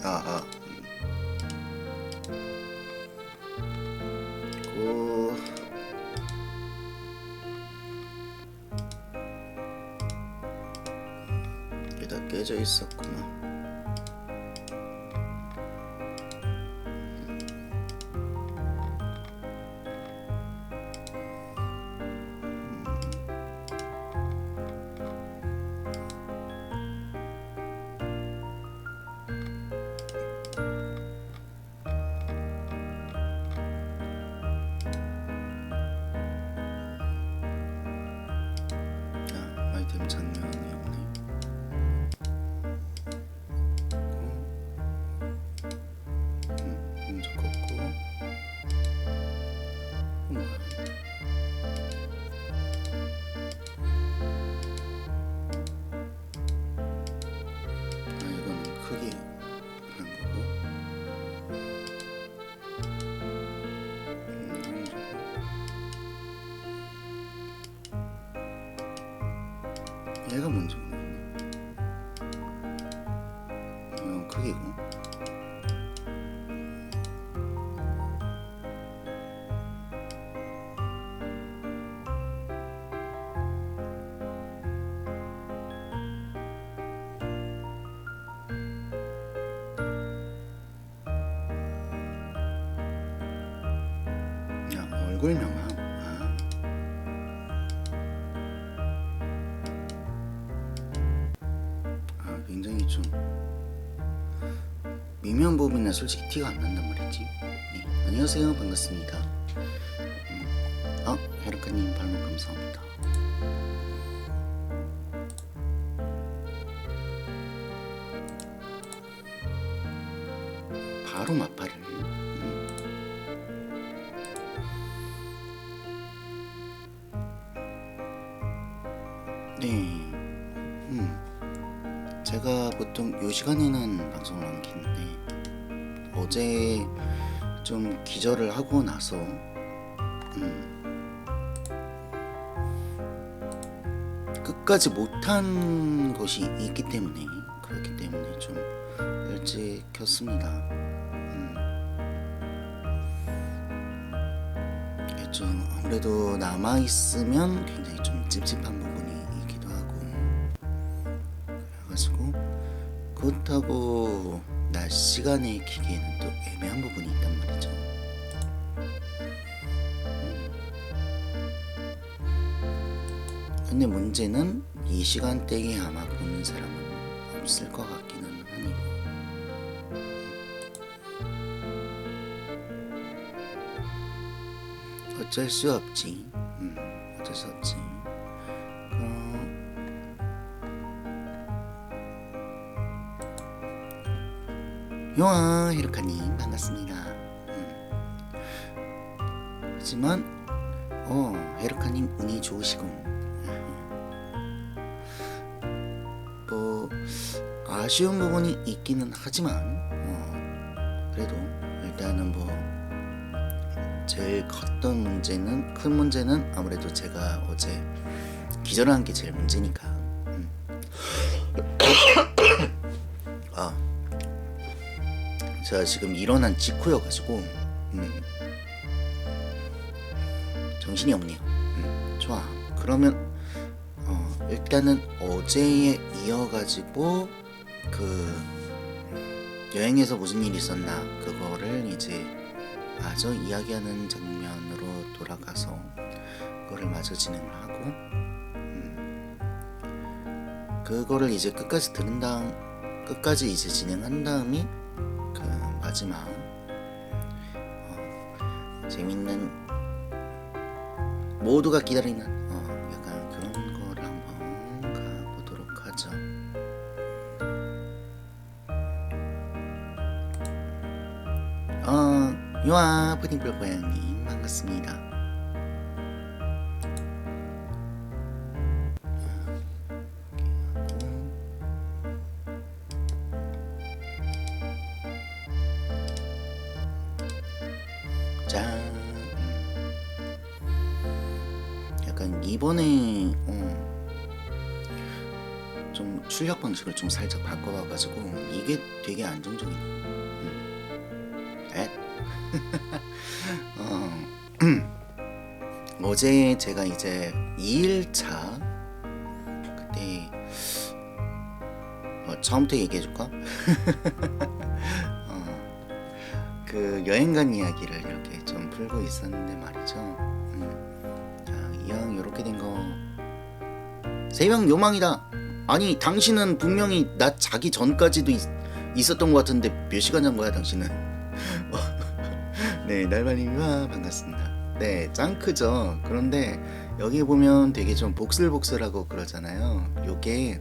아, 고 이게 다 깨져 있었구나. 아이템 장면이 오네. 먼저 걷고. 이거는 크게 한 거고. 얘가 먼저 오네. 이건 크기고. 얼굴 명함. 굉장히 좀 미묘한 부분이나 솔직히 티가 안 난단 말이지. 네, 안녕하세요, 반갑습니다. 헤르카님 발목 감사합니다. 바로 마파를. 네. 제가 보통 요 시간에는 방송을 안 키는데 어제 좀 기절을 하고 나서 끝까지 못한 것이 있기 때문에 그렇기 때문에 좀 일찍 켰습니다. 좀 아무래도 남아 있으면 굉장히 좀 찝찝한 부분이 있기도 하고, 그래가지고 그렇다고 낮 시간에 키기에는 또 애매한 부분이 있단 말이죠. 근데 문제는 이 시간대에 아마 보는 사람은 없을 것 같기는 하네요. 어쩔 수 없지. 어쩔 수 없지. 요아 히로카님 반갑습니다. 하지만 헤르카님 운이 좋으시군. 뭐 아쉬운 부분이 있기는 하지만 그래도 일단은 뭐 제일 큰 문제는 아무래도 제가 어제 기절한 게 제일 문제니까. 아, 제가 지금 일어난 직후여가지고 정신이 없네요. 좋아. 그러면 일단은 어제에 이어가지고 그 여행에서 무슨 일이 있었나 그거를 이제 마저 이야기하는 장면으로 돌아가서 그거를 마저 진행을 하고 그거를 이제 끝까지 이제 진행한 다음에 그 마지막 재밌는 모두가 기다리는 약간 그런 거를 한번 가보도록 하죠. 유아 푸딩풀 고양님 반갑습니다. 자, 약간 이번에 좀 출력 방식을 좀 살짝 바꿔봐가지고 이게 되게 안정적이네. 어제 제가 이제 2일차 그때 처음부터 얘기해줄까? 그 여행 간 이야기를 이렇게 좀 풀고 있었는데 말이죠. 자, 이왕 요렇게 된 거 세명 요망이다. 아니 당신은 분명히 나 자기 전까지도 있었던 것 같은데 몇 시간 잔 거야 당신은? 네, 날마님과 반갑습니다. 네, 짱 크죠. 그런데 여기 보면 되게 좀 복슬복슬하고 그러잖아요. 요게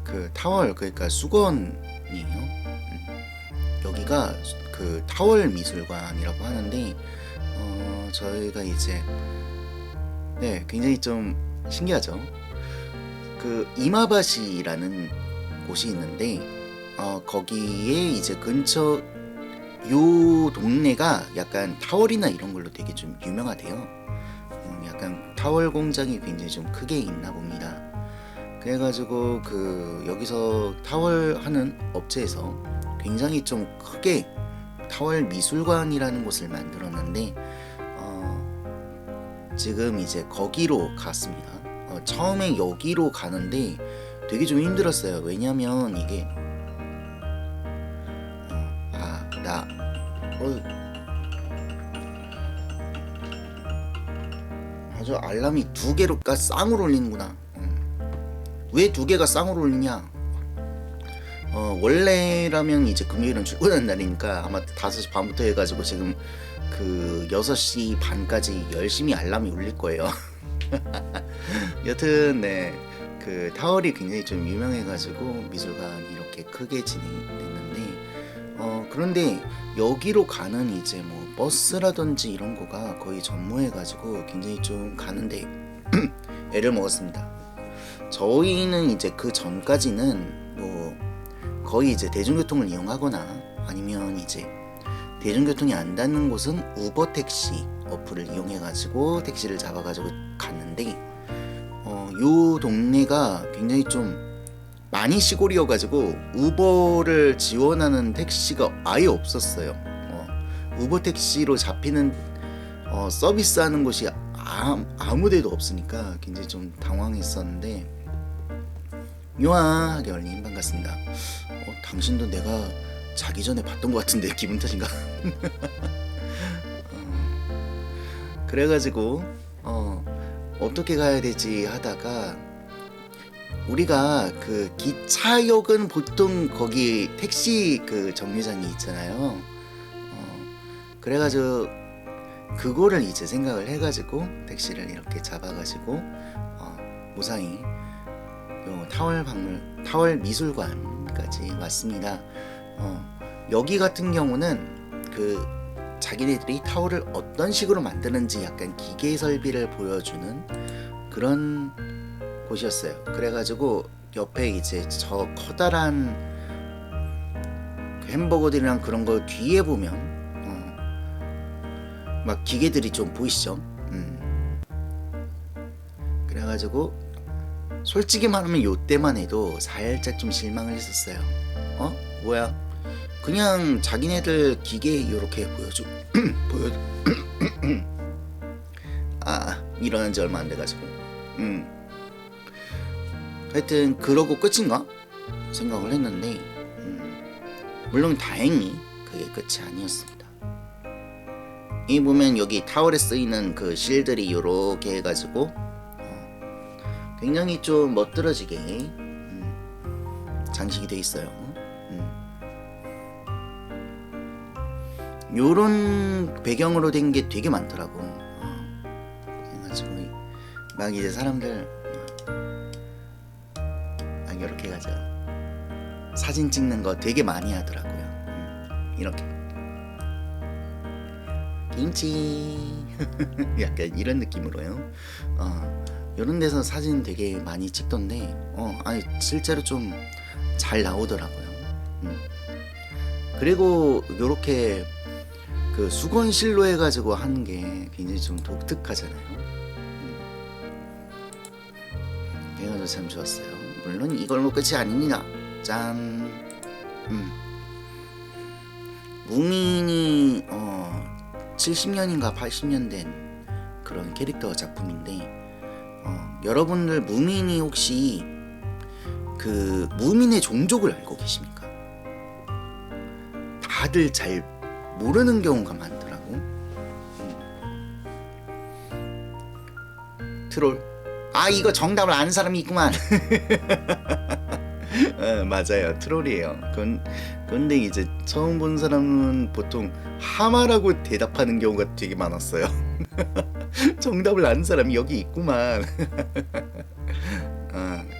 그 타월, 그러니까 수건이에요. 여기가 그 타월 미술관이라고 하는데 저희가 이제 네, 굉장히 좀 신기하죠. 그 이마바시라는 곳이 있는데 거기에 이제 근처 요 동네가 약간 타월이나 이런 걸로 되게 좀 유명하대요. 약간 타월 공장이 굉장히 좀 크게 있나 봅니다. 그래가지고 그 여기서 타월 하는 업체에서 굉장히 좀 크게 타월 미술관이라는 곳을 만들었는데 지금 이제 거기로 갔습니다. 처음에 여기로 가는데 되게 좀 힘들었어요. 왜냐면 이게 아주 알람이 2개로 쌍으로 울리는구나. 왜 2개가 쌍으로 울리냐? 원래라면 이제 금요일은 출근하는 날이니까 아마 5시 반부터 해가지고 지금 그 6시 반까지 열심히 알람이 울릴 거예요. 여튼 네, 그 타월이 굉장히 좀 유명해가지고 미술관이 이렇게 크게 진행됐는데 그런데 여기로 가는 이제 뭐 버스라든지 이런 거가 거의 전무해가지고 굉장히 좀 가는데 애를 먹었습니다. 저희는 이제 그 전까지는 뭐 거의 이제 대중교통을 이용하거나 아니면 이제 대중교통이 안 닿는 곳은 우버 택시 어플을 이용해가지고 택시를 잡아가지고 갔는데 요 동네가 굉장히 좀 많이 시골이어가지고 우버를 지원하는 택시가 아예 없었어요. 우버 택시로 잡히는 서비스하는 곳이 아무데도 없으니까 굉장히 좀 당황했었는데 요아하게 얼님 반갑습니다. 당신도 내가 자기 전에 봤던 것 같은데 기분 탓인가? 그래가지고 어떻게 가야 되지 하다가 우리가 그 기차역은 보통 거기 택시 그 정류장이 있잖아요. 그래가지고 그거를 이제 생각을 해가지고 택시를 이렇게 잡아가지고 무사히 요 타월 미술관까지 왔습니다. 여기 같은 경우는 그 자기네들이 타월을 어떤 식으로 만드는지 약간 기계 설비를 보여주는 그런 곳이었어요. 그래가지고 옆에 이제 저 커다란 햄버거들이랑 그런 거 뒤에 보면 막 기계들이 좀 보이시죠? 그래가지고 솔직히 말하면 요때만 해도 살짝 좀 실망을 했었어요. 뭐야? 그냥 자기네들 기계 요렇게 보여줘. 일어난 지 얼마 안 돼가지고. 하여튼 그러고 끝인가? 생각을 했는데 물론 다행히 그게 끝이 아니었습니다. 이 보면 여기 타월에 쓰이는 그 실들이 요렇게 해가지고 굉장히 좀 멋들어지게 장식이 돼 있어요. 요런 배경으로 된 게 되게 많더라고. 그래가지고 막 이제 사람들 막 이렇게 해가지고 사진 찍는 거 되게 많이 하더라고요. 이렇게 김치 약간 이런 느낌으로요. 이런 데서 사진 되게 많이 찍던데 아니 실제로 좀 잘 나오더라고요. 그리고 요렇게 그 수건실로 해가지고 하는 게 굉장히 좀 독특하잖아요. 이것도 참 좋았어요. 물론 이걸로 끝이 아닙니다. 짠. 무민이 70년인가 80년 된 그런 캐릭터 작품인데 여러분들 무민이 혹시 그 무민의 종족을 알고 계십니까? 다들 잘 모르는 경우가 많더라고. 트롤. 이거 정답을 아는 사람이 있구만. 맞아요. 트롤이에요. 그런데 이제 처음 본 사람은 보통 하마라고 대답하는 경우가 되게 많았어요. 정답을 아는 사람이 여기 있구만.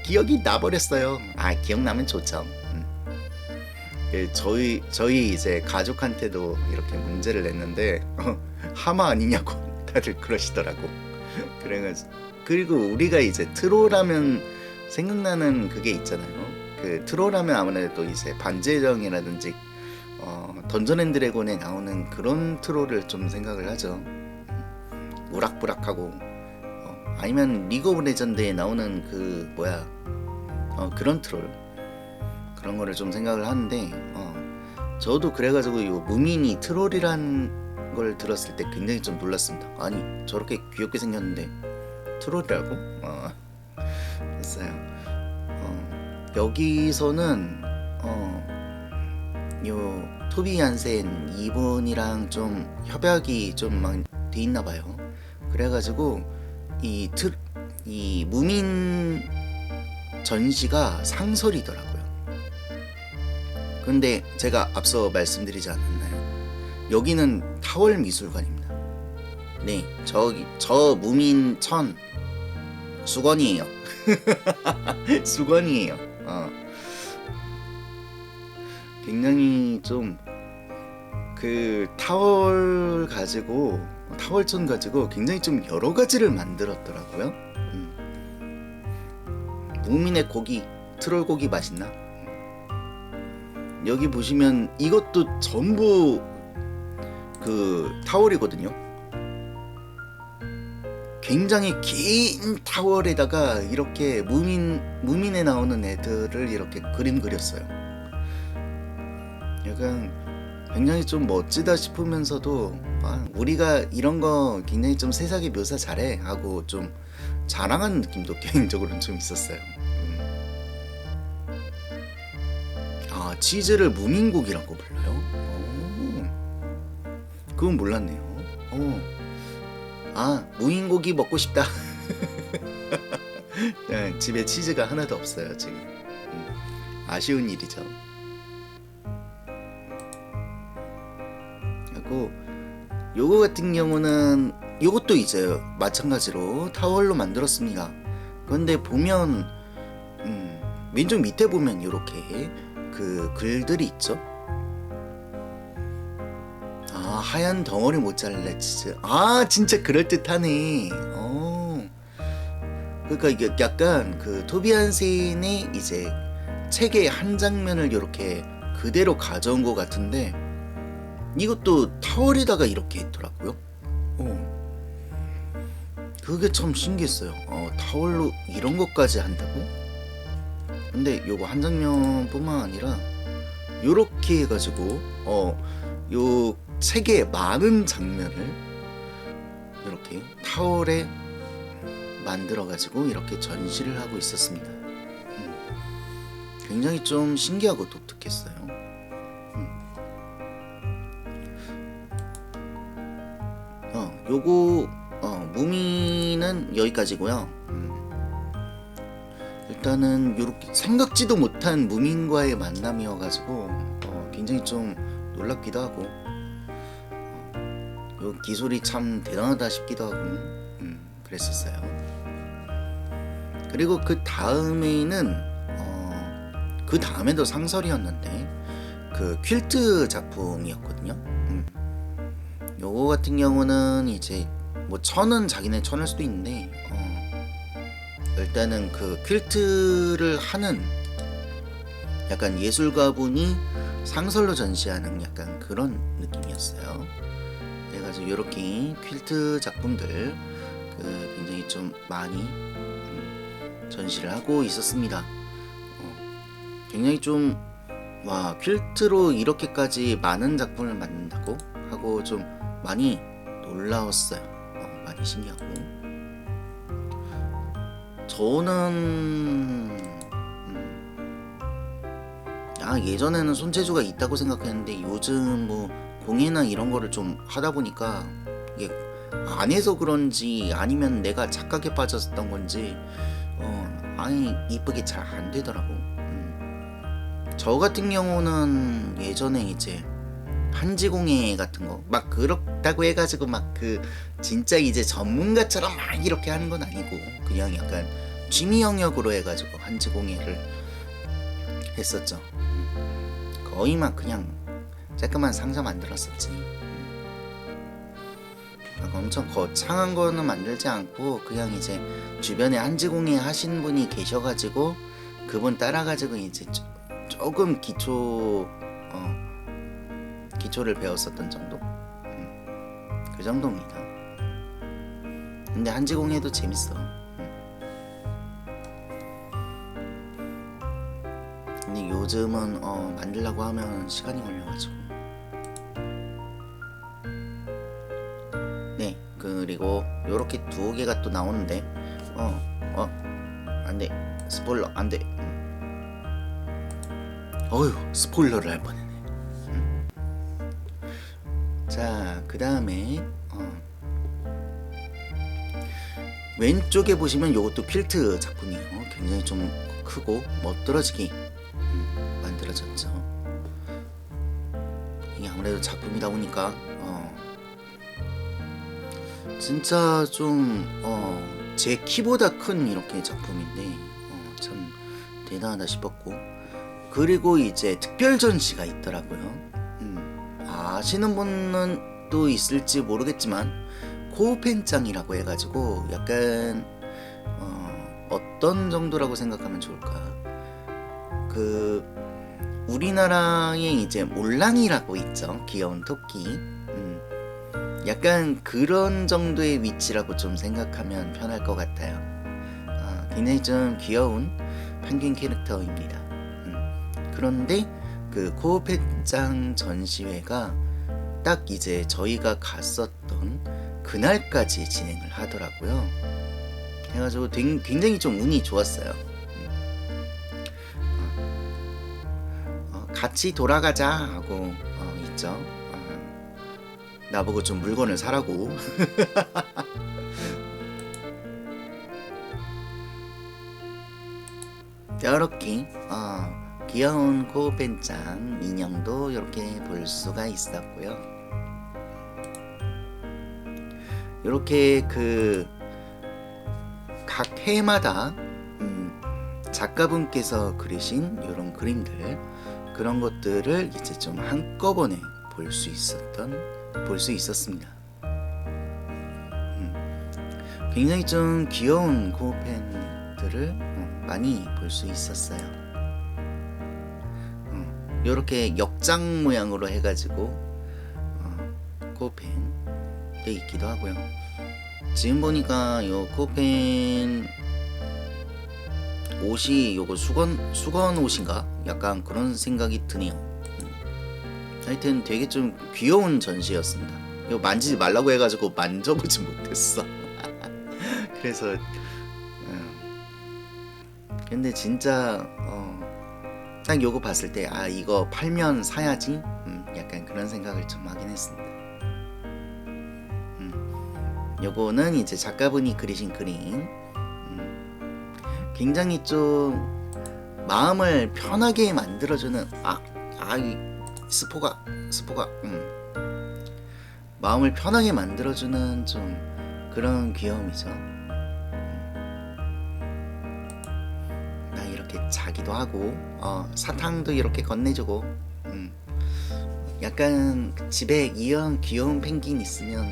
기억이 나버렸어요. 기억나면 좋죠. 저희 이제 가족한테도 이렇게 문제를 냈는데 하마 아니냐고 다들 그러시더라고. 그래가지고 그리고 우리가 이제 트롤하면 생각나는 그게 있잖아요. 그 트롤하면 아무래도 이제 반지의제왕이라든지 던전 앤 드래곤에 나오는 그런 트롤을 좀 생각을 하죠. 우락부락하고 아니면 리그 오브 레전드에 나오는 그 그런 트롤, 그런 거를 좀 생각을 하는데 저도 그래가지고 요 무민이 트롤이란 걸 들었을 때 굉장히 좀 놀랐습니다. 아니 저렇게 귀엽게 생겼는데 트롤이라고? 했어요. 여기서는 요 토비 얀센 이분이랑 좀 협약이 좀 막 돼 있나 봐요. 그래가지고 이 무민 전시가 상설이더라고요. 근데 제가 앞서 말씀드리지 않았나요? 여기는 타월 미술관입니다. 네, 저 무민천 수건이에요. 수건이에요. 굉장히 좀 그 타월천 가지고 굉장히 좀 여러 가지를 만들었더라고요. 무민의 고기, 트롤 고기 맛있나? 여기 보시면 이것도 전부 그 타월이거든요. 굉장히 긴 타월에다가 이렇게 무민에 나오는 애들을 이렇게 그림 그렸어요. 약간 굉장히 좀 멋지다 싶으면서도 우리가 이런 거 굉장히 좀 세상에 묘사 잘해 하고 좀 자랑하는 느낌도 개인적으로는 좀 있었어요. 치즈를 무민고기라고 불러요? 그건 몰랐네요. 무민고기 먹고 싶다. 집에 치즈가 하나도 없어요 지금. 아쉬운 일이죠. 그리고 요거 같은 경우는 요것도 이제 마찬가지로 타월로 만들었습니다. 그런데 보면 왼쪽 밑에 보면 요렇게 그 글들이 있죠. 하얀 덩어리 모짜렐라 치즈. 진짜 그럴듯하네. 그러니까 이게 약간 그 토비 한센의 이제 책의 한 장면을 이렇게 그대로 가져온 것 같은데 이것도 타월에다가 이렇게 했더라고요. 그게 참 신기했어요. 타월로 이런 것까지 한다고? 근데 요거 한 장면뿐만 아니라 요렇게 해가지고 요 책의 많은 장면을 이렇게 타월에 만들어가지고 이렇게 전시를 하고 있었습니다. 굉장히 좀 신기하고 독특했어요. 요거 무미는 여기까지고요. 일단은 요렇게 생각지도 못한 무민과의 만남이어가지고 굉장히 좀 놀랍기도 하고 요 기술이 참 대단하다 싶기도 하고 그랬었어요. 그리고 그 다음에는 그 다음에도 상설이었는데 그 퀼트 작품이었거든요. 요거 같은 경우는 이제 뭐 천은 자기네 천일 수도 있는데 일단은 그 퀼트를 하는 약간 예술가분이 상설로 전시하는 약간 그런 느낌이었어요. 그래가지고 이렇게 퀼트 작품들 굉장히 좀 많이 전시를 하고 있었습니다. 굉장히 좀 와, 퀼트로 이렇게까지 많은 작품을 만든다고 하고 좀 많이 놀라웠어요. 많이 신기하고. 저는 예전에는 손재주가 있다고 생각했는데 요즘 뭐 공예나 이런 거를 좀 하다 보니까 이게 안 해서 그런지 아니면 내가 착각에 빠졌던 건지 아니 이쁘게 잘 안 되더라고. 저 같은 경우는 예전에 이제 한지공예 같은 거 막 그렇다고 해가지고 막 그 진짜 이제 전문가처럼 막 이렇게 하는 건 아니고 그냥 약간 취미 영역으로 해가지고 한지공예를 했었죠. 거의 막 그냥 쬐끄만 상자 만들었었지. 막 엄청 거창한 거는 만들지 않고 그냥 이제 주변에 한지공예 하신 분이 계셔가지고 그분 따라가지고 이제 조금 기초를 배웠었던 정도? 그 정도입니다. 근데 한지공예도 재밌어. 근데 요즘은 만들려고 하면 시간이 걸려가지고. 네, 그리고 요렇게 두 개가 또 나오는데 안돼, 스포일러 안돼. 어휴, 스포일러를 할 뻔했네. 자, 그 다음에 왼쪽에 보시면 요것도 퀼트 작품이에요. 굉장히 좀 크고 멋들어지게 만들어졌죠. 이게 아무래도 작품이다 보니까 진짜 좀 제 키보다 큰 이렇게 작품인데 참 대단하다 싶었고, 그리고 이제 특별 전시가 있더라고요. 아시는 분은 또 있을지 모르겠지만 코펜장이라고 해가지고 약간 어떤 정도라고 생각하면 좋을까? 그 우리나라에 이제 몰랑이라고 있죠. 귀여운 토끼. 약간 그런 정도의 위치라고 좀 생각하면 편할 것 같아요. 굉장히 좀 귀여운 펭귄 캐릭터입니다. 그런데 그 코펜장 전시회가 딱 이제 저희가 갔었던 그날까지 진행을 하더라고요. 해가지고 굉장히 좀 운이 좋았어요. 같이 돌아가자 하고 있죠. 나보고 좀 물건을 사라고. 이렇게 귀여운 코펜장 인형도 이렇게 볼 수가 있었고요. 이렇게 그 각 해마다 작가분께서 그리신 이런 그림들, 그런 것들을 이제 좀 한꺼번에 볼 수 있었습니다. 굉장히 좀 귀여운 코펜들을 많이 볼 수 있었어요. 요렇게 역장 모양으로 해가지고 코펜 돼 있기도 하고요. 지금 보니까 요 코펜 옷이 요거 수건 옷인가? 약간 그런 생각이 드네요. 하여튼 되게 좀 귀여운 전시였습니다. 이거 만지지 말라고 해가지고 만져보지 못했어. 그래서 근데 진짜 딱 요거 봤을 때 아 이거 팔면 사야지 약간 그런 생각을 좀 하긴 했습니다. 요거는 이제 작가분이 그리신 그림, 굉장히 좀 마음을 편하게 만들어주는 이 스포가 마음을 편하게 만들어주는 좀 그런 귀여움이죠. 나 이렇게 자기도 하고 사탕도 이렇게 건네주고 약간 집에 이런 귀여운 펭귄 있으면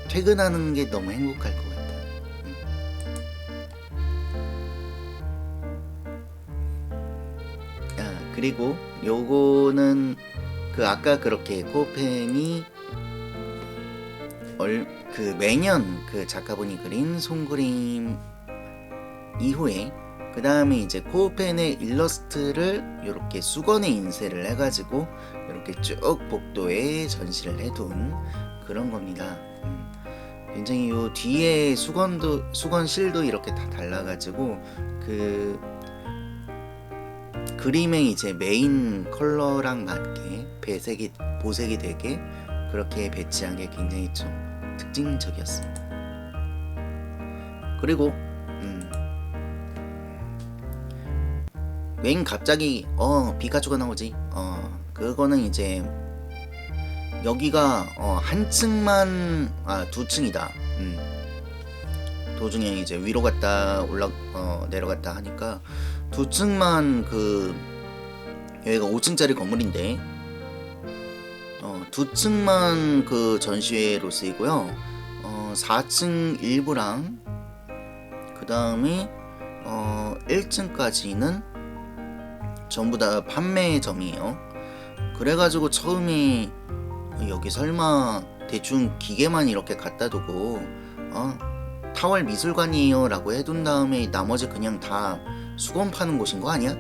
퇴근하는 게 너무 행복할 것 같아요. 그리고 요거는 그 아까 그렇게 코펜이 그 매년 그 작가분이 그린 손그림 이후에 그 다음에 이제 코펜의 일러스트를 이렇게 수건에 인쇄를 해가지고 이렇게 쭉 복도에 전시를 해둔 그런 겁니다. 굉장히 요 뒤에 수건실도 이렇게 다 달라가지고 그 그림의 이제 메인 컬러랑 맞게 보색이 되게 그렇게 배치한 게 굉장히 좀 특징적이었습니다. 그리고 웬 갑자기 피카츄가 나오지? 그거는 이제 여기가 한 층만 두 층이다. 도중에 이제 위로 갔다 내려갔다 하니까 두 층만 여기가 5층짜리 건물인데 두 층만 그 전시회로 쓰이고요. 4층 일부랑 그 다음에 1층까지는 전부 다 판매점이에요. 그래가지고 처음에 여기 설마 대충 기계만 이렇게 갖다 두고 타월 미술관이에요 라고 해둔 다음에 나머지 그냥 다 수건 파는 곳인 거 아니야?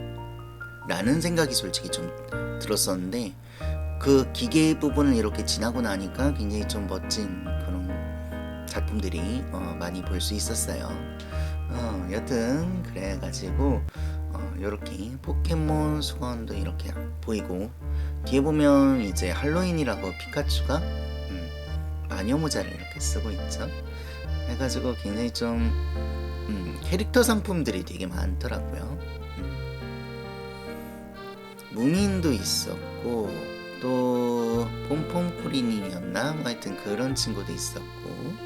라는 생각이 솔직히 좀 들었었는데 그 기계 부분을 이렇게 지나고 나니까 굉장히 좀 멋진 그런 작품들이 많이 볼 수 있었어요. 여튼 그래가지고 요렇게 포켓몬 수건도 이렇게 보이고 뒤에 보면 이제 할로윈이라고 피카츄가 마녀 모자를 이렇게 쓰고 있죠. 해가지고 굉장히 좀 캐릭터 상품들이 되게 많더라고요. 무민도 있었고 또 폼폼코리님이었나 하여튼 그런 친구도 있었고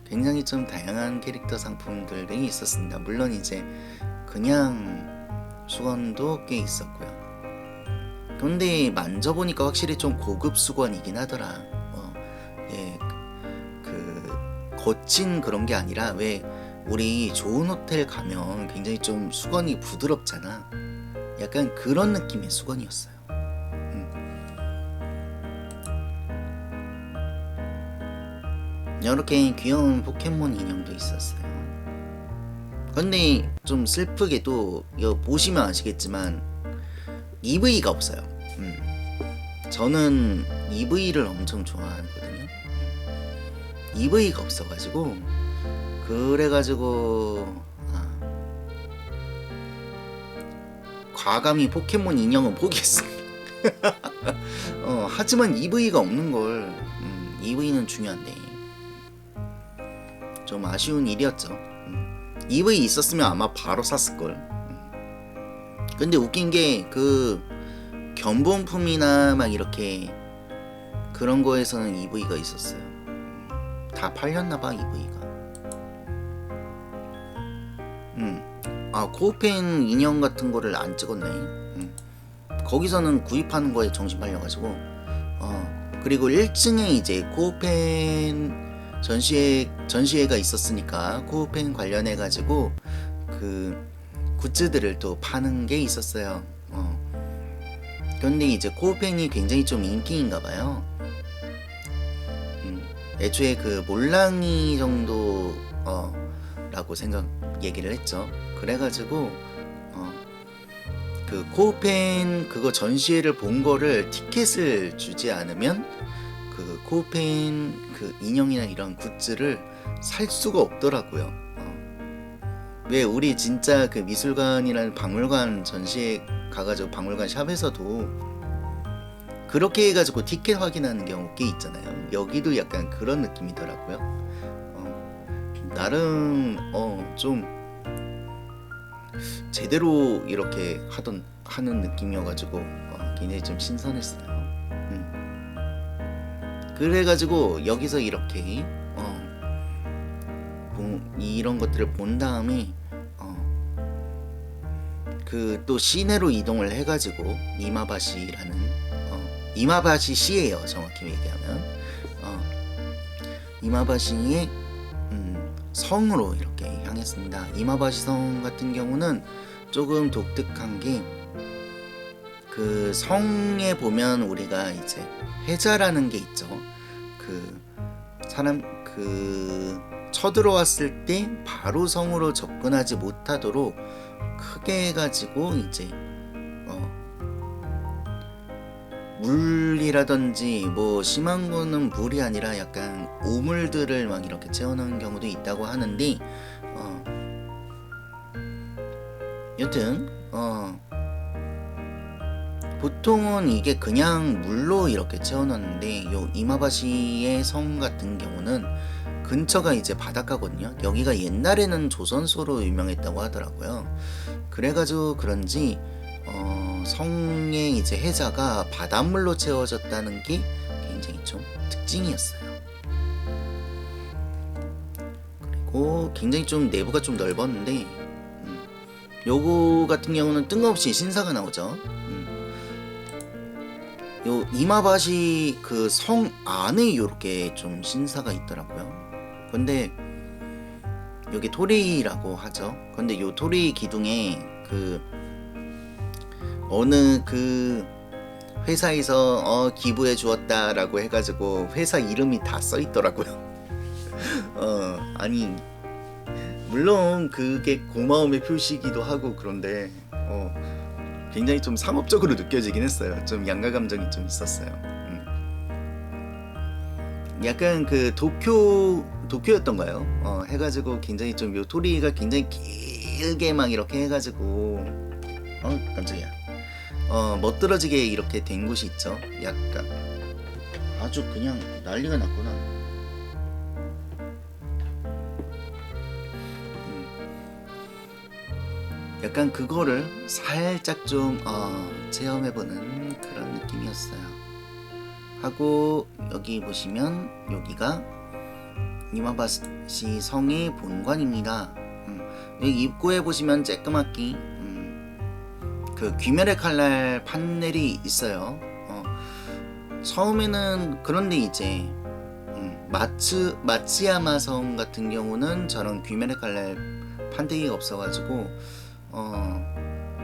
굉장히 좀 다양한 캐릭터 상품들이 있었습니다. 물론 이제 그냥 수건도 꽤 있었고요. 근데 만져보니까 확실히 좀 고급 수건이긴 하더라. 거친 그런 게 아니라 왜 우리 좋은 호텔 가면 굉장히 좀 수건이 부드럽잖아. 약간 그런 느낌의 수건이었어요. 이렇게 귀여운 포켓몬 인형도 있었어요. 근데 좀 슬프게도 이거 보시면 아시겠지만 EV가 없어요. 저는 EV를 엄청 좋아하거든요. EV가 없어가지고 그래가지고 과감히 포켓몬 인형은 포기했습니다. 하지만 EV가 없는 걸 EV는 중요한데 좀 아쉬운 일이었죠. EV 있었으면 아마 바로 샀을걸. 근데 웃긴 게 그 견본품이나 막 이렇게 그런 거에서는 EV가 있었어요. 다 팔렸나봐 EV가. 코펜 인형 같은 거를 안 찍었네. 거기서는 구입하는 거에 정신 팔려가지고 그리고 1층에 이제 코펜 전시회가 있었으니까 코펜 관련해가지고 그 굿즈들을 또 파는 게 있었어요. 그런데 이제 코우펜이 굉장히 좀 인기인가 봐요. 애초에 그 몰랑이 정도 라고 얘기를 했죠. 그래가지고 그 코우펜 그거 전시회를 본 거를 티켓을 주지 않으면 그 코우펜 그 인형이나 이런 굿즈를 살 수가 없더라고요. 왜 우리 진짜 그 미술관이라는 박물관 전시회 가가지고 박물관 샵에서도 그렇게 해가지고 티켓 확인하는 경우 꽤 있잖아요. 여기도 약간 그런 느낌이더라고요. 나름 좀 제대로 이렇게 하는 느낌이어가지고 굉장히 좀 신선했어요. 그래가지고 여기서 이렇게 이런 것들을 본 다음에 그 또 시내로 이동을 해가지고 이마바시라는 이마바시 시예요. 정확히 얘기하면 이마바시의 성으로 이렇게 향했습니다. 이마바시 성 같은 경우는 조금 독특한 게 그 성에 보면 우리가 이제 해자라는 게 있죠. 그 사람 쳐들어왔을 때 바로 성으로 접근하지 못하도록 크게 해가지고 이제 물이라든지 뭐 심한 거는 물이 아니라 약간 오물들을 막 이렇게 채워넣은 경우도 있다고 하는데 여튼 보통은 이게 그냥 물로 이렇게 채워넣는데 요 이마바시의 성 같은 경우는 근처가 이제 바닷가거든요. 여기가 옛날에는 조선소로 유명했다고 하더라고요. 그래가지고 그런지 성의 이제 해자가 바닷물로 채워졌다는 게 굉장히 좀 특징이었어요. 그리고 굉장히 좀 내부가 좀 넓었는데 요거 같은 경우는 뜬금없이 신사가 나오죠. 요 이마바시 그 성 안에 요렇게 좀 신사가 있더라고요. 근데 여기 토리라고 하죠. 근데 요 토리 기둥에 그 어느 그 회사에서 기부해 주었다라고 해가지고 회사 이름이 다 써 있더라고요. 아니 물론 그게 고마움의 표시이기도 하고 그런데 굉장히 좀 상업적으로 느껴지긴 했어요. 좀 양가 감정이 좀 있었어요. 약간 그 도쿄였던가요? 해가지고 굉장히 좀 요 토리가 굉장히 길게 막 이렇게 해가지고 깜짝이야. 멋들어지게 이렇게 된 곳이 있죠. 약간 아주 그냥 난리가 났구나. 약간 그거를 살짝 좀 체험해보는 그런 느낌이었어요. 하고 여기 보시면 여기가 이마바시 성의 본관입니다. 여기 입구에 보시면 쬐끄맣게 그 귀멸의 칼날 판넬이 있어요. 처음에는 그런데 이제 마츠야마 성 같은 경우는 저런 귀멸의 칼날 판때기가 없어가지고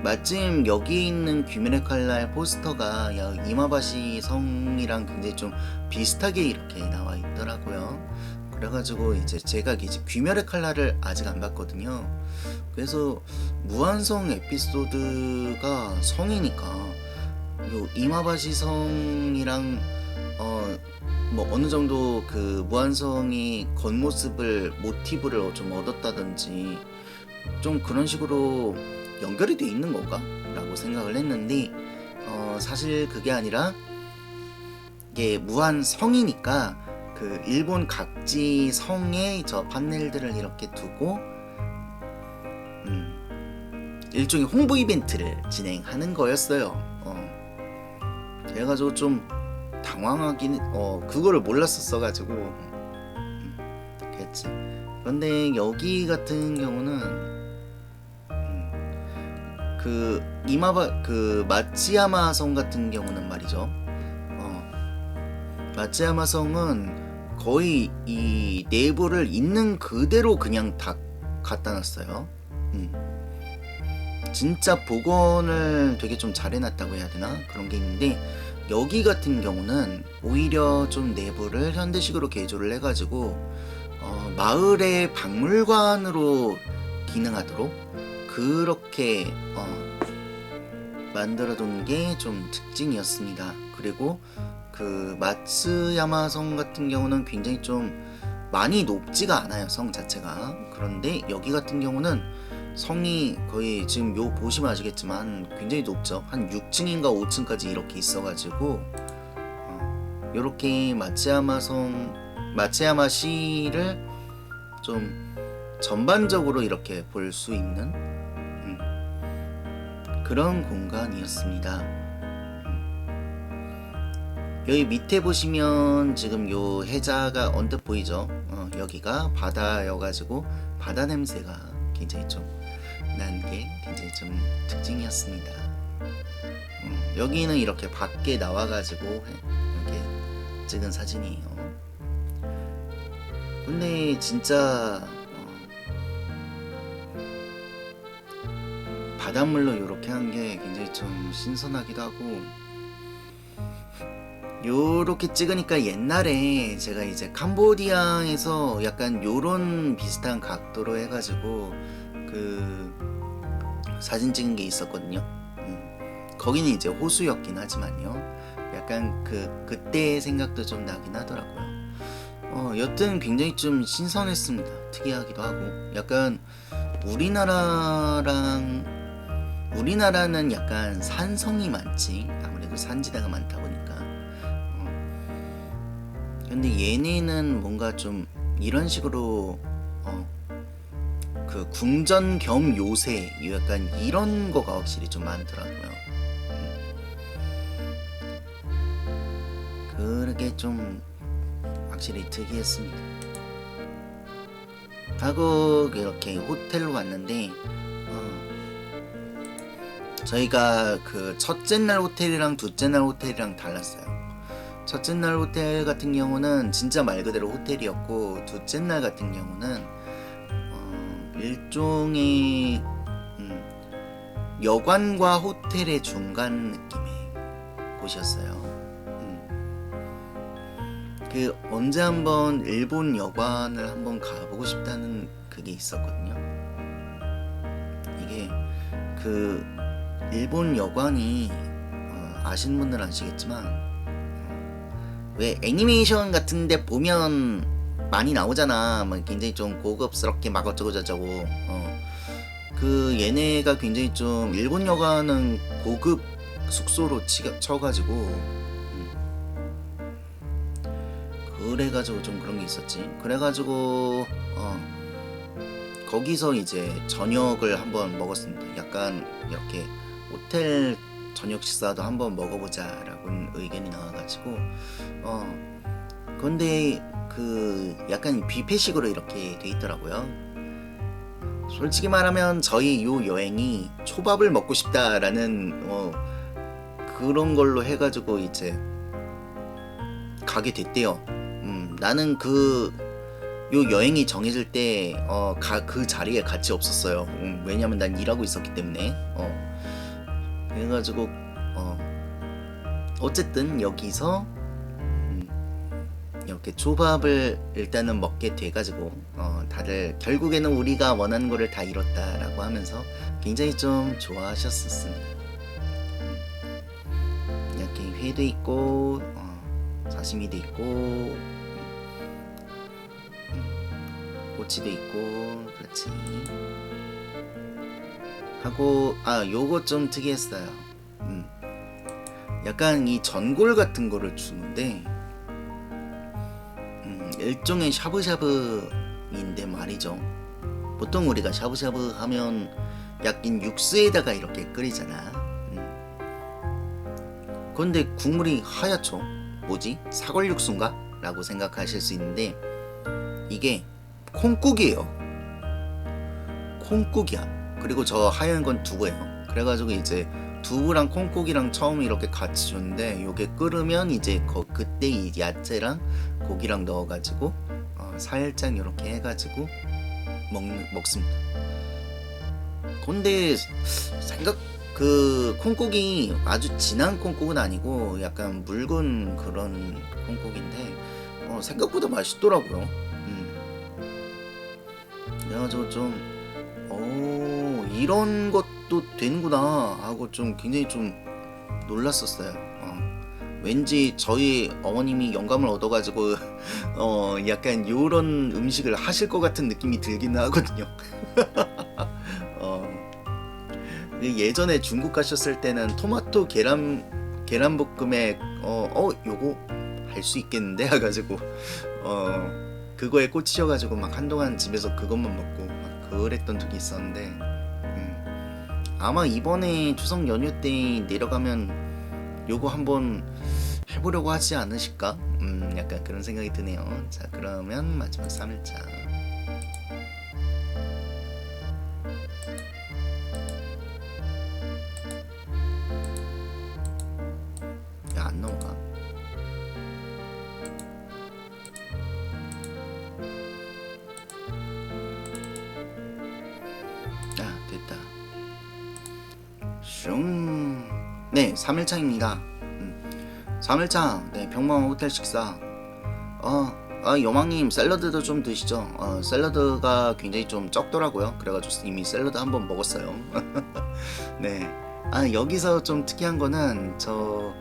마침 여기 있는 귀멸의 칼날 포스터가 이마바시 성이랑 굉장히 좀 비슷하게 이렇게 나와 있더라고요. 그래가지고 이제 제가 이제 귀멸의 칼날을 아직 안 봤거든요. 그래서 무한성 에피소드가 성이니까 요 이마바시 성이랑 뭐 어느 정도 그 무한성이 겉모습을 모티브를 좀 얻었다든지 좀 그런 식으로 연결이 돼 있는 건가? 라고 생각을 했는데 사실 그게 아니라 이게 무한성이니까 그 일본 각지 성에 저 판넬들을 이렇게 두고 일종의 홍보 이벤트를 진행하는 거였어요. 그래가지고 좀 당황하긴 그거를 몰랐었어가지고 그랬지. 그런데 여기 같은 경우는 그 마츠야마 성 같은 경우는 말이죠. 마츠야마 성은 거의 이 내부를 있는 그대로 그냥 다 갖다 놨어요. 진짜 복원을 되게 좀 잘 해놨다고 해야 되나? 그런 게 있는데 여기 같은 경우는 오히려 좀 내부를 현대식으로 개조를 해가지고 마을의 박물관으로 기능하도록 그렇게 만들어둔 게 좀 특징이었습니다. 그리고 그 마츠야마 성 같은 경우는 굉장히 좀 많이 높지가 않아요, 성 자체가. 그런데 여기 같은 경우는 성이 거의 지금 요 보시면 아시겠지만 굉장히 높죠. 한 6층인가 5층까지 이렇게 있어가지고 요렇게 마츠야마시를 좀 전반적으로 이렇게 볼 수 있는 그런 공간이었습니다. 여기 밑에 보시면 지금 요 해자가 언뜻 보이죠? 여기가 바다여가지고 바다 냄새가 굉장히 좀 난 게 굉장히 좀 특징이었습니다. 여기는 이렇게 밖에 나와가지고 이렇게 찍은 사진이에요. 근데 진짜 바닷물로 이렇게 한 게 굉장히 좀 신선하기도 하고, 요렇게 찍으니까 옛날에 제가 이제 캄보디아에서 약간 요런 비슷한 각도로 해가지고 그 사진 찍은 게 있었거든요. 거기는 이제 호수였긴 하지만요. 약간 그때 생각도 좀 나긴 하더라고요. 여튼 굉장히 좀 신선했습니다. 특이하기도 하고, 약간 우리나라는 약간 산성이 많지, 아무래도 산지대가 많다 보니까. 근데 얘네는 뭔가 좀 이런 식으로 그 궁전 겸 요새 약간 이런 거가 확실히 좀 많더라고요. 그렇게 좀 확실히 특이했습니다. 하고 이렇게 호텔로 왔는데 저희가 그 첫째 날 호텔이랑 둘째 날 호텔이랑 달랐어요. 첫째 날 호텔 같은 경우는 진짜 말 그대로 호텔이었고, 둘째 날 같은 경우는 일종의 여관과 호텔의 중간 느낌의 곳이었어요. 그 언제 한번 일본 여관을 한번 가보고 싶다는 그게 있었거든요. 이게 그 일본 여관이 아시는 분들은 아시겠지만 왜 애니메이션 같은데 보면 많이 나오잖아. 막 굉장히 좀 고급스럽게 막 어쩌고 저쩌고. 그 얘네가 굉장히 좀 일본 여관은 고급 숙소로 쳐가지고 그래가지고 좀 그런 게 있었지. 그래가지고 거기서 이제 저녁을 한번 먹었습니다. 약간 이렇게 호텔 저녁 식사도 한번 먹어보자라고 의견이 나와가지고 근데 그 약간 뷔페식으로 이렇게 돼 있더라고요. 솔직히 말하면 저희 요 여행이 초밥을 먹고 싶다라는 그런 걸로 해가지고 이제 가게 됐대요. 나는 요 여행이 정해질 때 그 자리에 같이 없었어요. 왜냐면 난 일하고 있었기 때문에. 그래가지고 어쨌든 여기서 이렇게 초밥을 일단은 먹게 돼가지고 다들 결국에는 우리가 원하는 거를 다 이뤘다라고 하면서 굉장히 좀 좋아하셨었습니다. 이렇게 회도 있고 사시미도 있고 꼬치도 있고 그렇지 하고 요거 좀 특이했어요. 약간 이 전골 같은 거를 주는데 일종의 샤브샤브인데 말이죠. 보통 우리가 샤브샤브 하면 약간 육수에다가 이렇게 끓이잖아. 그런데 국물이 하얗죠. 뭐지? 사골 육수인가? 라고 생각하실 수 있는데 이게 콩국이에요. 콩국이야. 그리고 저 하얀 건 두부예요. 그래가지고 이제 두부랑 콩국이랑 처음 이렇게 같이 주는데 요게 끓으면 이제 그때 이 야채랑 고기랑 넣어가지고 살짝 이렇게 해가지고 먹습니다. 근데 생각 그 콩국이 아주 진한 콩국은 아니고 약간 묽은 그런 콩국인데 생각보다 맛있더라고요. 그래가지고 좀 이런 것도 되는구나 하고 좀 굉장히 좀 놀랐었어요. 왠지 저희 어머님이 영감을 얻어가지고 약간 요런 음식을 하실 것 같은 느낌이 들기는 하거든요. 어, 예전에 중국 가셨을 때는 토마토 계란볶음에 요거 할 수 있겠는데 해가지고 그거에 꽂히셔가지고 막 한동안 집에서 그것만 먹고 막 그랬던 적이 있었는데 아마 이번에 추석 연휴 때 내려가면 요거 한번 해보려고 하지 않으실까? 약간 그런 생각이 드네요. 자, 그러면 마지막 3일차. 야, 안 넘어가. 아, 됐다. 슝. 네, 3일차입니다. 3일차, 네, 평범한 호텔 식사. 여망님 샐러드도 좀 드시죠. 샐러드가 굉장히 좀 적더라고요. 그래가지고 이미 샐러드 한번 먹었어요. 네. 여기서 좀 특이한 거는 지금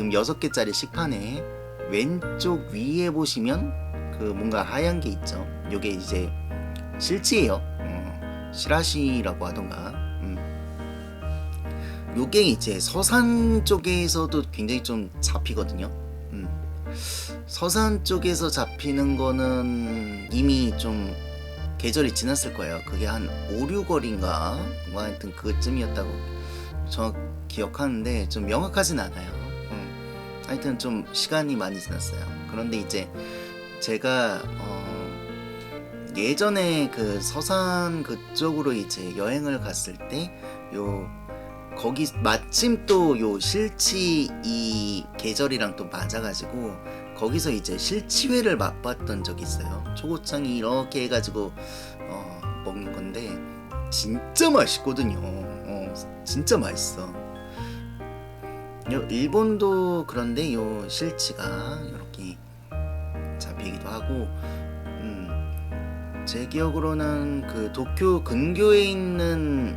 6개짜리 식판에 왼쪽 위에 보시면 그 뭔가 하얀 게 있죠. 요게 이제 실치예요. 시라시라고 하던가. 요게 이제 서산 쪽에서도 굉장히 좀 잡히거든요. 서산 쪽에서 잡히는 거는 이미 좀 계절이 지났을 거예요. 그게 한 5, 6월인가 뭐 하여튼 그쯤이었다고 정확히 기억하는데 좀 명확하진 않아요. 하여튼 좀 시간이 많이 지났어요. 그런데 이제 제가 예전에 그 서산 그쪽으로 이제 여행을 갔을 때 거기 마침 또 요 실치 이 계절이랑 또 맞아가지고 거기서 이제 실치회를 맛봤던 적이 있어요. 초고창이 이렇게 해가지고 먹는 건데 진짜 맛있거든요. 진짜 맛있어. 일본도 그런데 요 실치가 이렇게 잡히기도 하고 제 기억으로는 그 도쿄 근교에 있는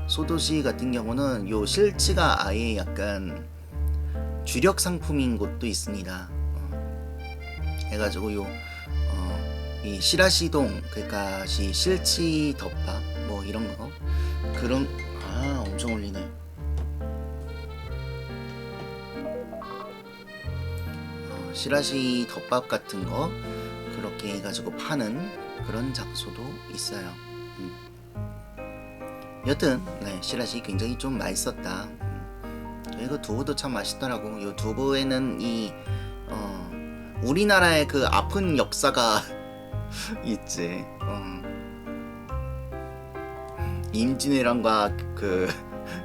소도시 같은 경우는 요 실치가 아예 약간 주력 상품인 곳도 있습니다. 해가지고 이 시라시동 그러니까 실치 덮밥 뭐 이런 거 그런 엄청 올리네. 시라시 덮밥 같은 거 그렇게 해가지고 파는 그런 장소도 있어요. 여튼 네, 시라시 굉장히 좀 맛있었다. 이거 두부도 참 맛있더라고. 요 두부에는 이 우리나라의 그 아픈 역사가 있지. 임진왜란과 그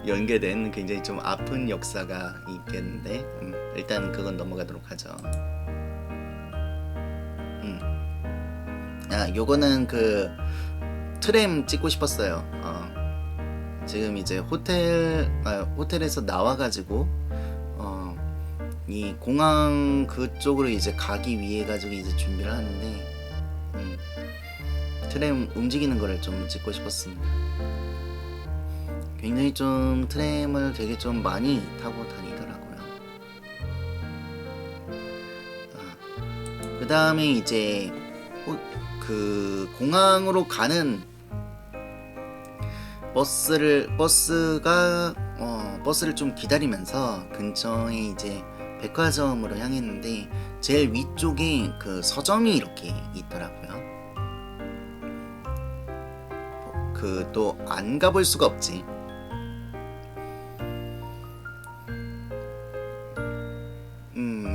연계된 굉장히 좀 아픈 역사가 있겠는데 일단 그건 넘어가도록 하죠. 요거는 그 트램 찍고 싶었어요. 지금 이제 호텔에서 나와가지고 이 공항 그쪽으로 이제 가기 위해 가지고 이제 준비를 하는데 트램 움직이는 거를 좀 찍고 싶었습니다. 굉장히 좀 트램을 되게 좀 많이 타고 다니더라고요. 그 다음에 이제 그 공항으로 가는 버스를 좀 기다리면서 근처에 이제 백화점으로 향했는데 제일 위쪽에 그 서점이 이렇게 있더라고요. 그 또 안 가볼 수가 없지.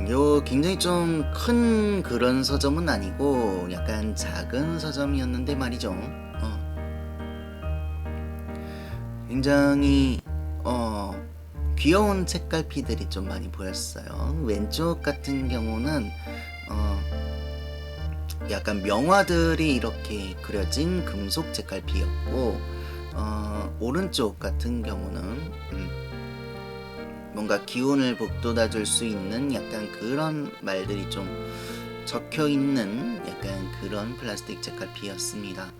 요 굉장히 좀 큰 그런 서점은 아니고 약간 작은 서점이었는데 말이죠. 굉장히 귀여운 책갈피들이 좀 많이 보였어요. 왼쪽 같은 경우는 약간 명화들이 이렇게 그려진 금속 책갈피였고, 오른쪽 같은 경우는 뭔가 기운을 북돋아줄 수 있는 약간 그런 말들이 좀 적혀 있는 약간 그런 플라스틱 책갈피였습니다.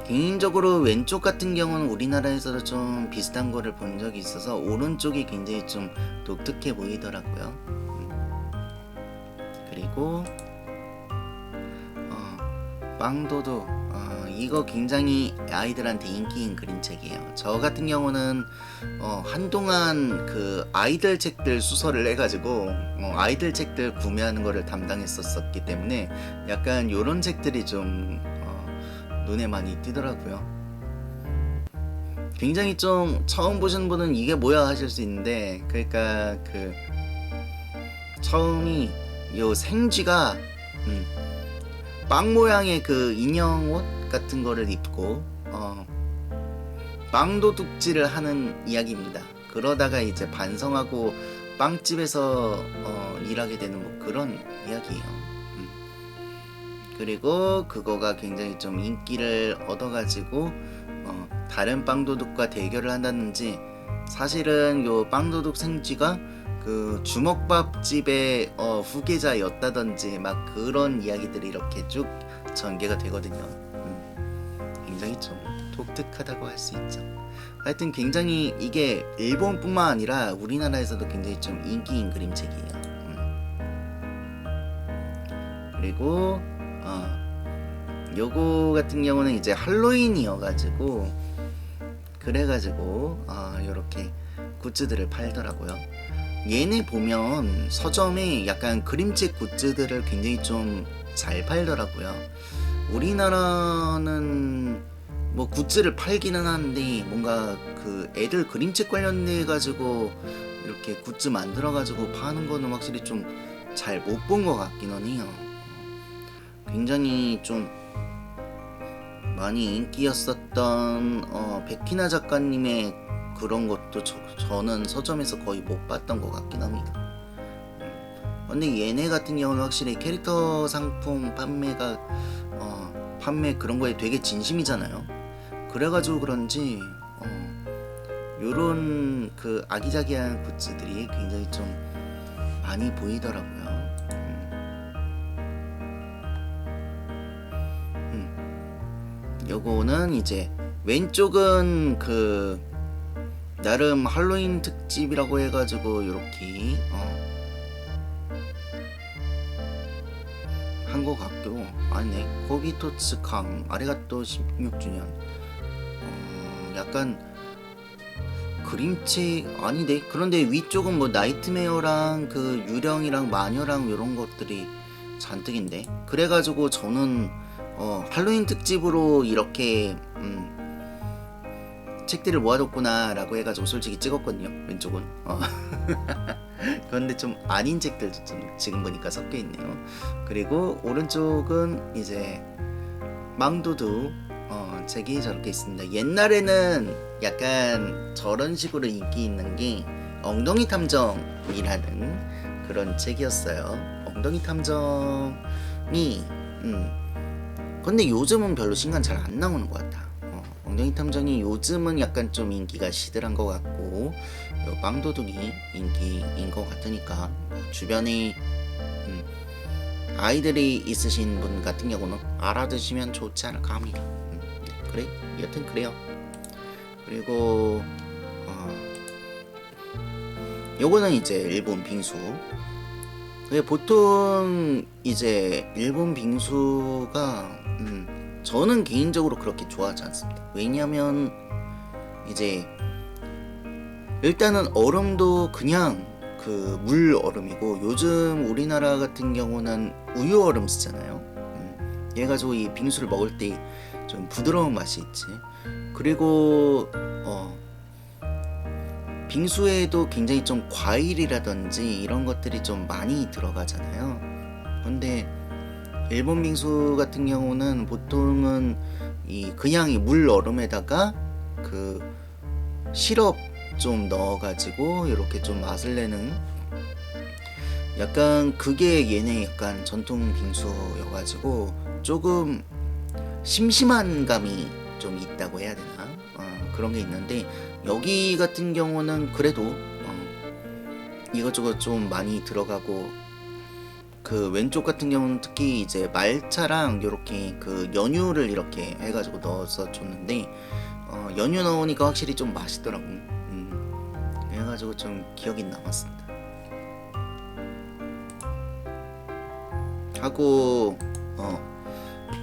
개인적으로 왼쪽 같은 경우는 우리나라에서도 좀 비슷한 거를 본 적이 있어서 오른쪽이 굉장히 좀 독특해 보이더라고요. 그리고 빵도도 이거 굉장히 아이들한테 인기인 그림책이에요. 저 같은 경우는 한동안 그 아이들 책들 수서를 해가지고 아이들 책들 구매하는 거를 담당했었기 때문에 약간 요런 책들이 좀 눈에 많이 띄더라고요. 굉장히 좀 처음 보시는 분은 이게 뭐야 하실 수 있는데, 그러니까 그 처음이 요 생쥐가 빵 모양의 그 인형 옷 같은 거를 입고 빵도둑질을 하는 이야기입니다. 그러다가 이제 반성하고 빵집에서 일하게 되는 뭐 그런 이야기예요. 그리고 그거가 굉장히 좀 인기를 얻어가지고 다른 빵도둑과 대결을 한다든지, 사실은 요 빵도둑 생쥐가 그 주먹밥집의 후계자였다든지 막 그런 이야기들이 이렇게 쭉 전개가 되거든요. 굉장히 좀 독특하다고 할 수 있죠. 하여튼 굉장히 이게 일본뿐만 아니라 우리나라에서도 굉장히 좀 인기인 그림책이에요. 그리고 요거 같은 경우는 이제 할로윈이어가지고 그래가지고 요렇게 굿즈들을 팔더라고요. 얘네 보면 서점에 약간 그림책 굿즈들을 굉장히 좀 잘 팔더라고요. 우리나라는 뭐 굿즈를 팔기는 하는데 뭔가 그 애들 그림책 관련돼 가지고 이렇게 굿즈 만들어 가지고 파는 거는 확실히 좀 잘 못 본 것 같기는 해요. 굉장히 좀 많이 인기였었던 백희나 작가님의 그런 것도 저는 서점에서 거의 못 봤던 것 같긴 합니다. 근데 얘네 같은 경우는 확실히 캐릭터 상품 판매가 판매 그런 거에 되게 진심이잖아요. 그래가지고 그런지 요런 그 아기자기한 굿즈들이 굉장히 좀 많이 보이더라고요. 요거는 이제 왼쪽은 그 나름 할로윈 특집이라고 해가지고 요렇게 한 것 같고, 아니네, 코비토츠캉 아리가또 16주년 약간 그림책 아니네. 그런데 위쪽은 뭐 나이트메어랑 그 유령이랑 마녀랑 요런 것들이 잔뜩인데, 그래가지고 저는 할로윈 특집으로 이렇게 책들을 모아뒀구나 라고 해가지고 솔직히 찍었거든요. 왼쪽은 그런데 좀 아닌 책들도 좀 지금 보니까 섞여있네요. 그리고 오른쪽은 이제 망도둑 책이 저렇게 있습니다. 옛날에는 약간 저런 식으로 인기 있는 게 엉덩이 탐정이라는 그런 책이었어요. 엉덩이 탐정이 근데 요즘은 별로 신간 잘 안 나오는 것 같아. 엉덩이 탐정이 요즘은 약간 좀 인기가 시들한 것 같고, 빵도둑이 인기인 것 같으니까 주변에 아이들이 있으신 분 같은 경우는 알아두시면 좋지 않을까 합니다. 그래, 여튼 그래요. 그리고 요거는 이제 일본 빙수. 보통 이제 일본 빙수가 저는 개인적으로 그렇게 좋아하지 않습니다. 왜냐면 이제 일단은 얼음도 그냥 그 물 얼음이고, 요즘 우리나라 같은 경우는 우유 얼음 쓰잖아요. 그래가지고 이 빙수를 먹을 때 좀 부드러운 맛이 있지. 그리고 빙수에도 굉장히 좀 과일이라든지 이런 것들이 좀 많이 들어가잖아요. 근데 일본 빙수 같은 경우는 보통은 그냥 이 물 얼음에다가 그 시럽 좀 넣어가지고 이렇게 좀 맛을 내는 약간 그게 얘네 약간 전통 빙수여가지고 조금 심심한 감이 좀 있다고 해야 되나? 그런 게 있는데 여기 같은 경우는 그래도 이것저것 좀 많이 들어가고 그 왼쪽 같은 경우는 특히 이제 말차랑 요렇게 그 연유를 이렇게 해가지고 넣어서 줬는데 연유 넣으니까 확실히 좀 맛있더라고. 그래가지고 좀 기억이 남았습니다. 하고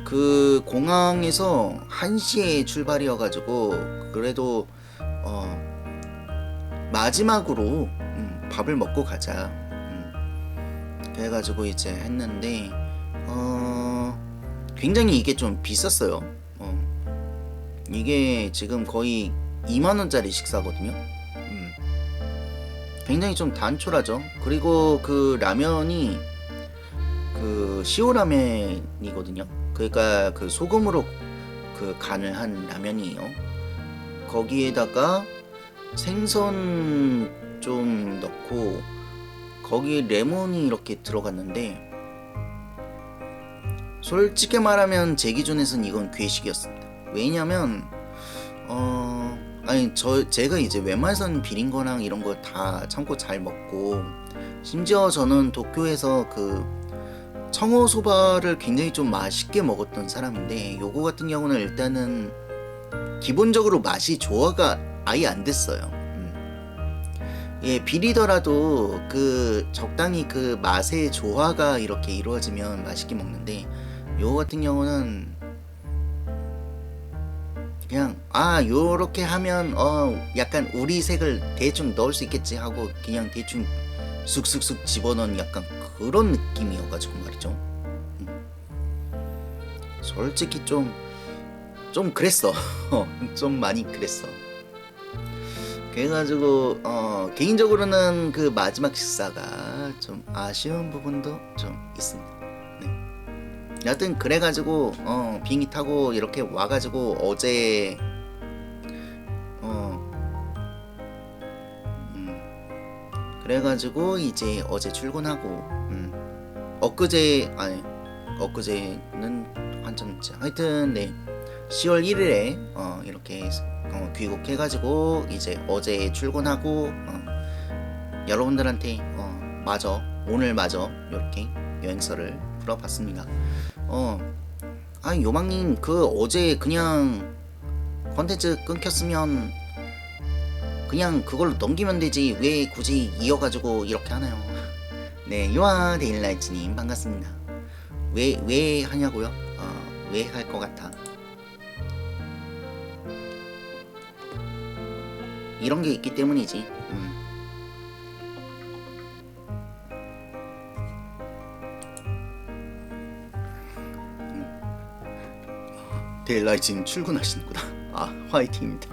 그 공항에서 1시에 출발이어가지고 그래도 마지막으로 밥을 먹고 가자. 그래가지고 이제 했는데 굉장히 이게 좀 비쌌어요. 이게 지금 거의 2만원짜리 식사거든요. 굉장히 좀 단촐하죠. 그리고 그 라면이 그 시오라면이거든요. 그러니까 그 소금으로 그 간을 한 라면이에요. 거기에다가 생선 좀 넣고 거기에 레몬이 이렇게 들어갔는데 솔직히 말하면 제 기준에선 이건 괴식이었습니다. 왜냐면 아니 제가 이제 웬만해선 비린 거랑 이런 거 다 참고 잘 먹고 심지어 저는 도쿄에서 그 청어소바를 굉장히 좀 맛있게 먹었던 사람인데 요거 같은 경우는 일단은 기본적으로 맛이 조화가 아예 안 됐어요. 예, 비리더라도 그 적당히 그 맛의 조화가 이렇게 이루어지면 맛있게 먹는데 요거 같은 경우는 그냥 요렇게 하면 약간 우리색을 대충 넣을 수 있겠지 하고 그냥 대충 쑥쑥쑥 집어넣은 약간 그런 느낌이어가지고 말이죠. 솔직히 좀 그랬어. 좀 많이 그랬어. 그래가지고 개인적으로는 그 마지막 식사가 좀 아쉬운 부분도 좀 있습니다. 네. 여하튼 그래가지고 비행기 타고 이렇게 와가지고 어제 그래가지고 이제 어제 출근하고 엊그제는 한참째 하여튼 네 10월 1일에 이렇게 귀국해가지고 이제 어제 출근하고 여러분들한테 오늘 마저 이렇게 여행서를 풀어봤습니다. 요망님 그 어제 그냥 컨텐츠 끊겼으면 그냥 그걸로 넘기면 되지 왜 굳이 이어가지고 이렇게 하나요? 네, 유아 데일라이츠님 반갑습니다. 왜 하냐고요? 왜 할 것 같아? 이런 게 있기 때문이지. 데일라이츠님 출근하시는구나. 화이팅입니다.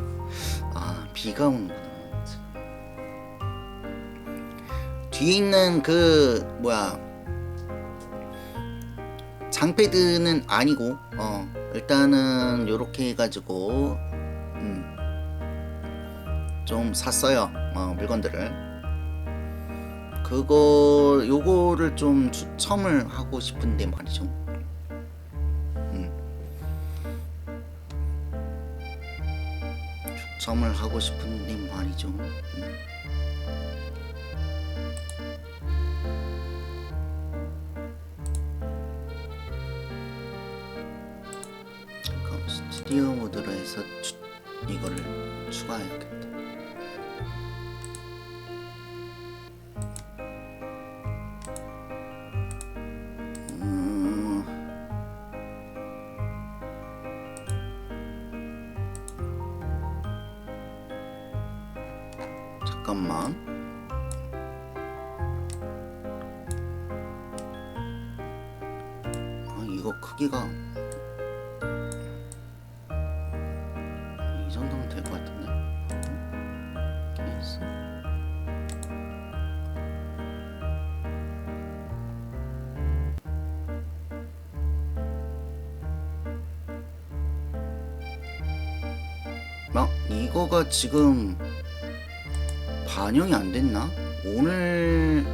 비가 오는구나. 뒤에 있는 그 장패드는 아니고 일단은 요렇게 해가지고 좀 샀어요. 물건들을 요거를 좀 추첨을 하고 싶은데 말이죠. 추첨을 하고 싶은데 말이죠. 잠깐 스튜디오 모드로 해서 이거를 추가해야겠다. 잠깐만. 이거 크기가 이 정도면 될 것 같은데. 이렇게 해서 이거가 지금 반영이 안 됐나? 오늘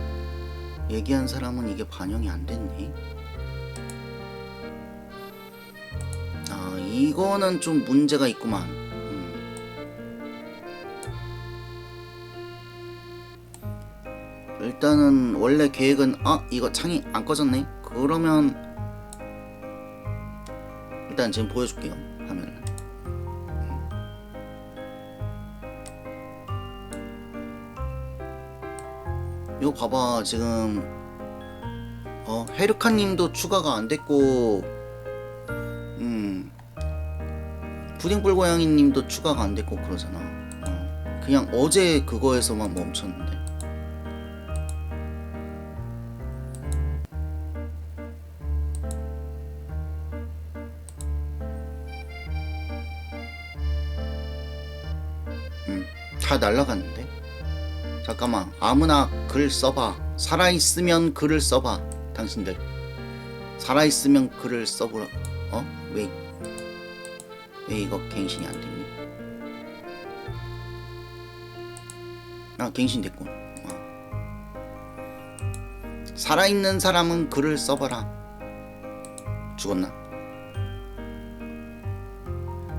얘기한 사람은 이게 반영이 안 됐네. 아, 이거는 좀 문제가 있구만. 일단은 원래 계획은 이거 창이 안 꺼졌네. 그러면 일단 지금 보여줄게요, 화면을. 이거 봐봐. 지금 헤르카님도 추가가 안 됐고, 푸딩불고양이님도 추가가 안 됐고 그러잖아. 그냥 어제 그거에서만 멈췄는데. 다 날라갔는데. 잠깐만, 아무나 글 써봐. 살아있으면 글을 써봐. 당신들 살아있으면 글을 써보라. 왜 이거 갱신이 안 됐니? 갱신 됐군. 살아있는 사람은 글을 써봐라. 죽었나?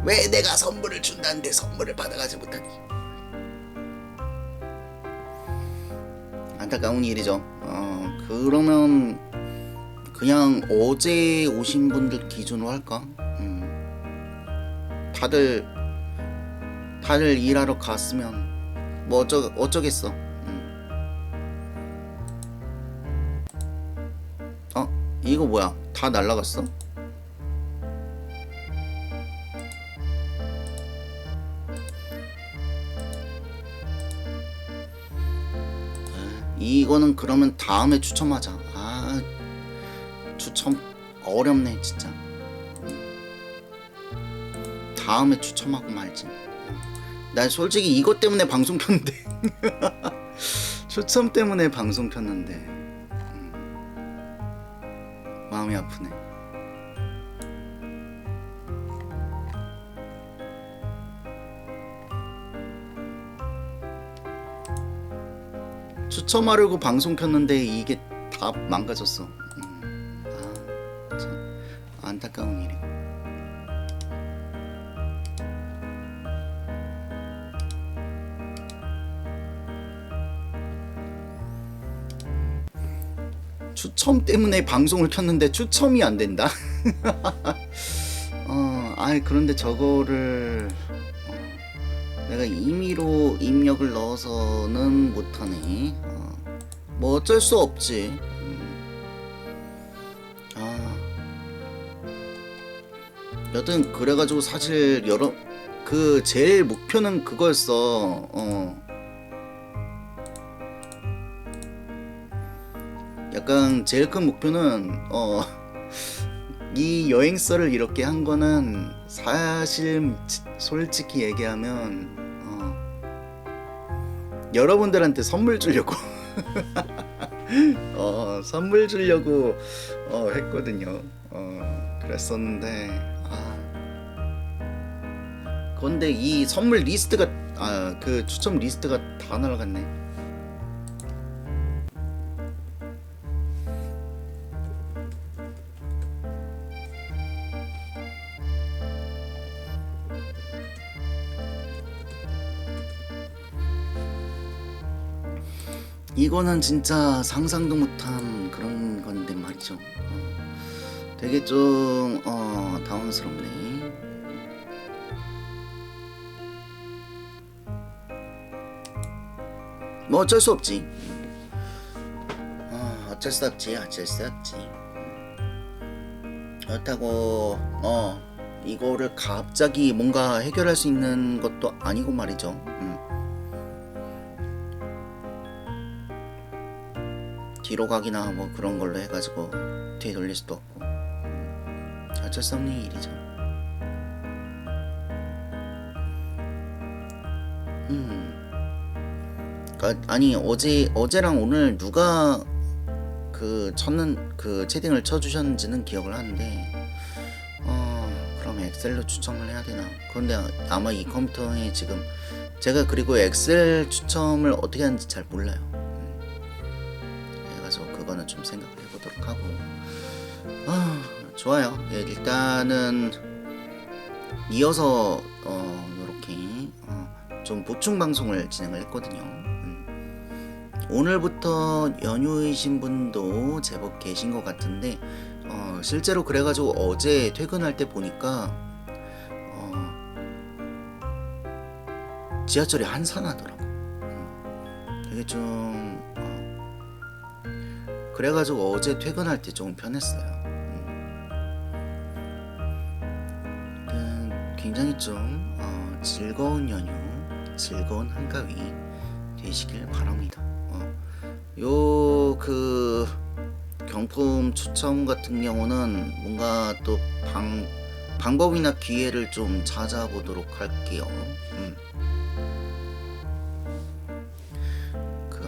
왜 내가 선물을 준다는데 선물을 받아가지 못하니? 안타까운 일이죠. 그러면 그냥 어제 오신 분들 기준으로 할까? 다들 일하러 갔으면 뭐 어쩌겠어. 이거 뭐야? 다 날라갔어? 이거는 그러면 다음에 추첨하자. 추첨 어렵네 진짜. 다음에 추첨하고 말지. 난 솔직히 이것 때문에 방송 켰는데 추첨 때문에 방송 켰는데 마음이 아프네. 추첨하려고 방송 켰는데 이게 다 망가졌어. 참 안타까운 일이고. 추첨 때문에 방송을 켰는데 추첨이 안 된다. 그런데 저거를 내가 임의로 입력을 넣어서는 못하네. 뭐 어쩔 수 없지. 여튼 그래가지고 사실 제일 목표는 그거였어. 약간 제일 큰 목표는 이 여행서를 이렇게 한 거는 사실 솔직히 얘기하면 여러분들한테 선물 주려고 선물 주려고 했거든요. 그랬었는데 그런데 이 선물 리스트가 그 추첨 리스트가 다 날아갔네. 이거는 진짜 상상도 못한 그런 건데 말이죠. 되게 좀 당황스럽네. 뭐 어쩔 수 없지. 어쩔 수 없지. 그렇다고 이거를 갑자기 뭔가 해결할 수 있는 것도 아니고 말이죠. 뒤로 가기나 뭐 그런 걸로 해가지고 뒤에 돌릴 수도 없고. 어쩔 수 없는 일이죠. 아니 어제랑 오늘 누가 그 채팅을 쳐주셨는지는 기억을 하는데 그럼 엑셀로 추첨을 해야 되나? 그런데 아마 이 컴퓨터에 지금 제가 그리고 엑셀 추첨을 어떻게 하는지 잘 몰라요. 그래서 거는 좀 생각을 해보도록 하고. 좋아요. 예, 일단은 이어서 이렇게 좀 보충 방송을 진행을 했거든요. 오늘부터 연휴이신 분도 제법 계신 것 같은데 실제로 그래가지고 어제 퇴근할 때 보니까 지하철이 한산하더라고. 되게 좀 그래가지고 어제 퇴근할 때 조금 편했어요. 굉장히 좀 즐거운 연휴, 즐거운 한가위 되시길 바랍니다. 요 그 경품 추첨 같은 경우는 뭔가 또 방법이나 기회를 좀 찾아보도록 할게요.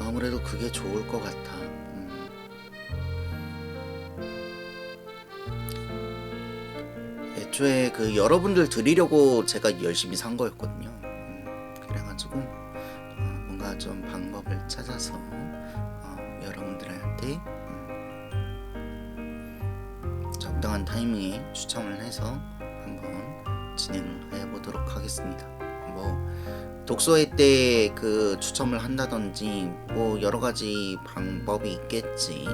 아무래도 그게 좋을 것 같아. 애초에 그 여러분들 드리려고 제가 열심히 산 거였거든요. 그래가지고 뭔가 좀 방법을 찾아서 여러분들한테 적당한 타이밍에 추첨을 해서 한번 진행을 해보도록 하겠습니다. 뭐 독서회 때 그 추첨을 한다든지 뭐 여러 가지 방법이 있겠지.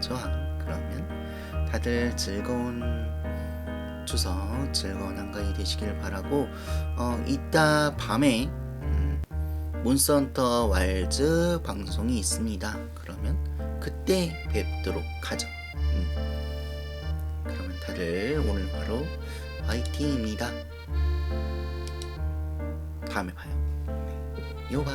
좋아. 그러면 다들 즐거운 추석, 즐거운 한가위 되시길 바라고 이따 밤에 몬스터헌터 와일즈 방송이 있습니다. 그러면 그때 뵙도록 하죠. 그러면 다들 오늘 바로 화이팅입니다. 다음에 봐요. 요바.